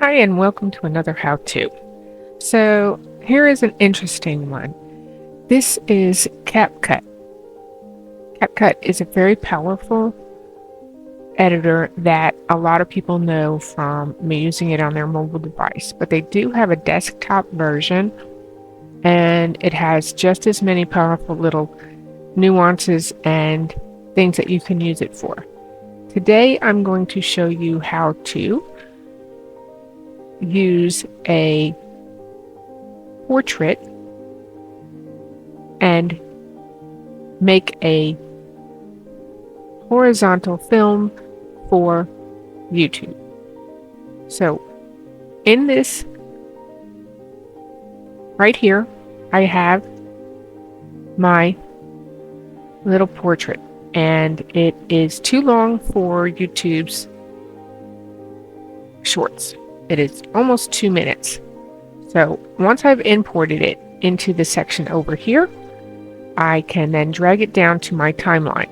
Hi and welcome to another how-to. So here is an interesting one. This is CapCut. CapCut is a very powerful editor that a lot of people know from using it on their mobile device, but they do have a desktop version and it has just as many powerful little nuances and things that you can use it for. Today I'm going to show you how to use a portrait and make a horizontal film for YouTube. So in this right here, I have my little portrait and it is too long for YouTube's shorts. It is almost 2 minutes. So once I've imported it into the section over here, I can then drag it down to my timeline.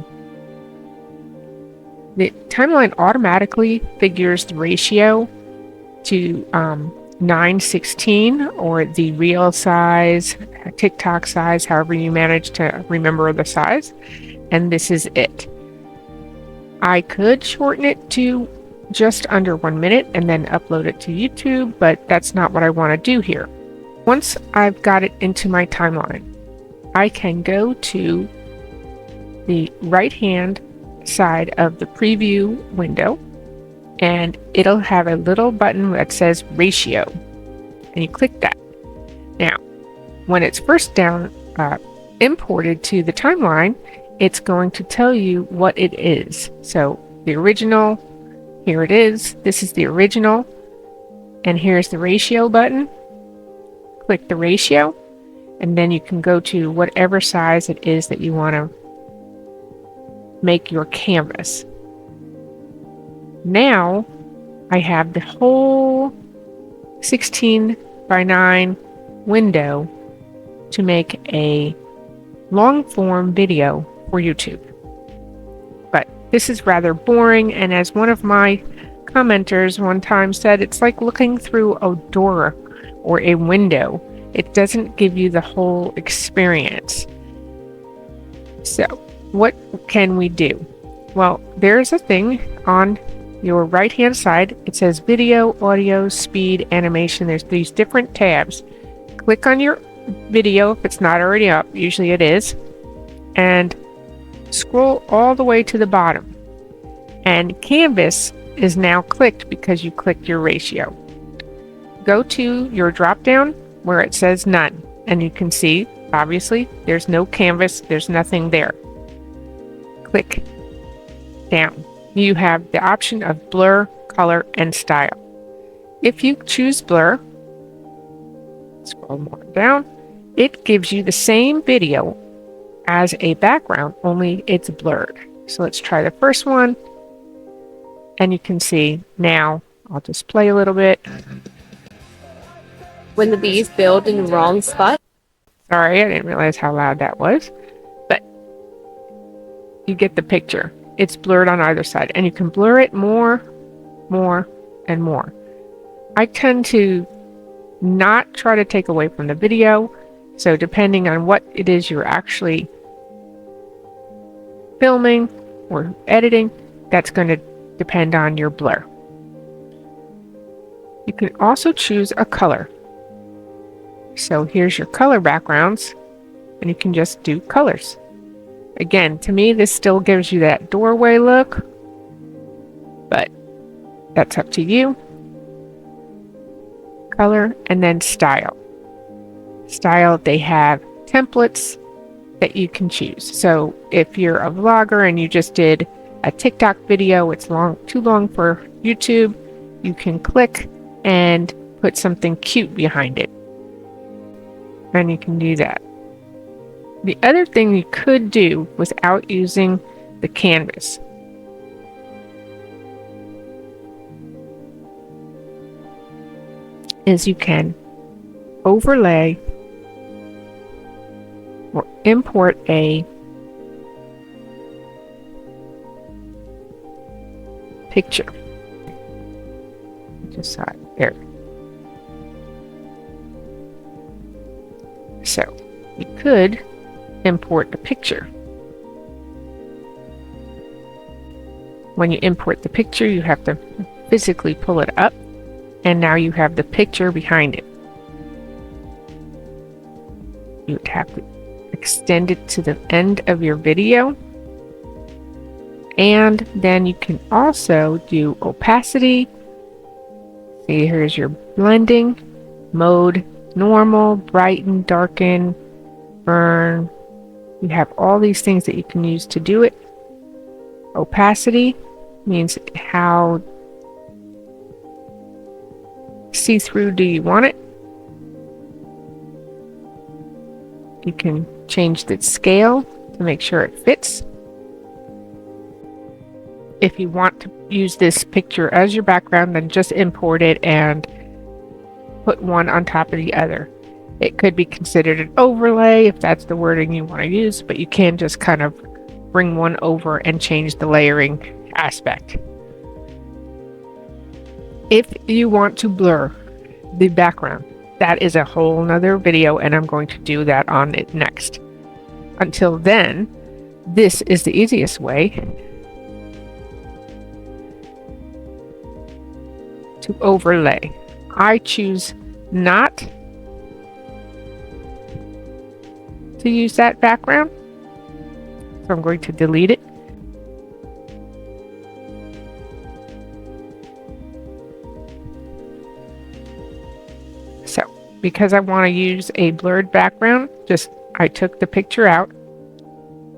The timeline automatically figures the ratio to 9:16 or the real size, TikTok size, however you manage to remember the size, and this is it. I could shorten it to just under 1 minute and then upload it to YouTube, but that's not what I want to do here. Once I've got it into my timeline, I can go to the right hand side of the preview window and it'll have a little button that says ratio and you click that. Now when it's first imported to the timeline, it's going to tell you what it is. So the original, here it is. This is the original. And here's the ratio button. Click the ratio. And then you can go to whatever size it is that you want to make your canvas. Now I have the whole 16:9 window to make a long form video for YouTube. But this is rather boring, and as one of my commenters one time said, it's like looking through a door or a window. It doesn't give you the whole experience. So what can we do? Well, there's a thing on your right hand side. It says video, audio, speed, animation. There's these different tabs. Click on your video if it's not already up. Usually it is. And scroll all the way to the bottom, and canvas is now clicked because you clicked your ratio. Go to your drop down where it says none, and you can see obviously there's no canvas, there's nothing there. Click down. You have the option of blur, color, and style. If you choose blur, scroll more down, it gives you the same video as a background, only it's blurred. So let's try the first one, and you can see now, I'll just play a little bit. When the bees build in the wrong spot. Sorry, I didn't realize how loud that was, but you get the picture. It's blurred on either side, and you can blur it more, and more. I tend to not try to take away from the video, so depending on what it is you're actually filming or editing, that's going to depend on your blur. You can also choose a color. So here's your color backgrounds, and you can just do colors. Again, to me, this still gives you that doorway look, but that's up to you. Color, and then style. Style, they have templates that you can choose. So if you're a vlogger and you just did a TikTok video, it's too long for YouTube, you can click and put something cute behind it. And you can do that. The other thing you could do without using the canvas is you can overlay or import a picture. Just saw it there. So you could import a picture. When you import the picture, you have to physically pull it up, and now you have the picture behind it. You would have to extend it to the end of your video, and then you can also do opacity. See, here's your blending mode: normal, brighten, darken, burn. You have all these things that you can use to do it. Opacity means how see-through do you want it. You can change the scale to make sure it fits. If you want to use this picture as your background, then just import it and put one on top of the other. It could be considered an overlay if that's the wording you want to use, but you can just kind of bring one over and change the layering aspect. If you want to blur the background, that is a whole nother video, and I'm going to do that on it next. Until then, this is the easiest way to overlay. I choose not to use that background, so I'm going to delete it. So, because I want to use a blurred background, I took the picture out,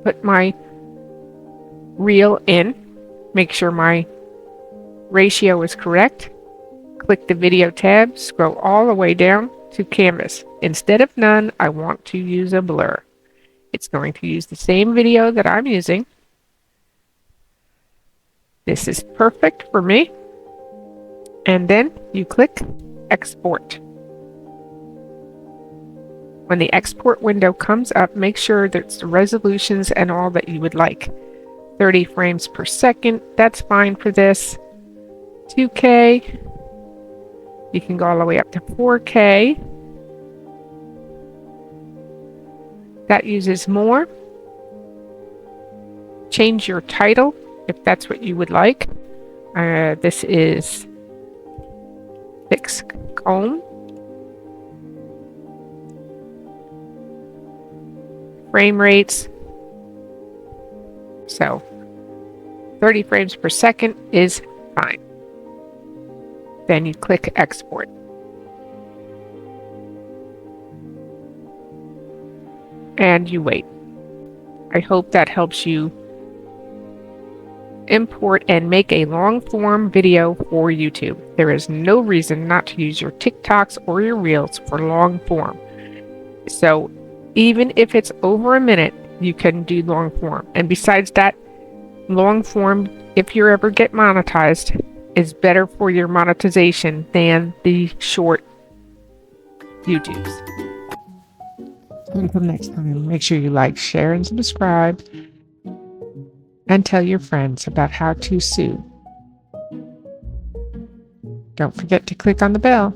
put my reel in, make sure my ratio is correct, click the video tab, scroll all the way down to canvas. Instead of none, I want to use a blur. It's going to use the same video that I'm using. This is perfect for me. And then you click export. When the export window comes up, make sure that the resolutions and all that you would like. 30 frames per second, that's fine for this. 2K, you can go all the way up to 4K. That uses more. Change your title if that's what you would like. This is Fix Comb. Frame rates. So 30 frames per second is fine. Then you click export. And you wait. I hope that helps you import and make a long form video for YouTube. There is no reason not to use your TikToks or your Reels for long form. So even if it's over a minute, you can do long form. And besides that, long form, if you ever get monetized, is better for your monetization than the short YouTubes. Until next time, make sure you like, share, and subscribe, and tell your friends about how to sew. Don't forget to click on the bell.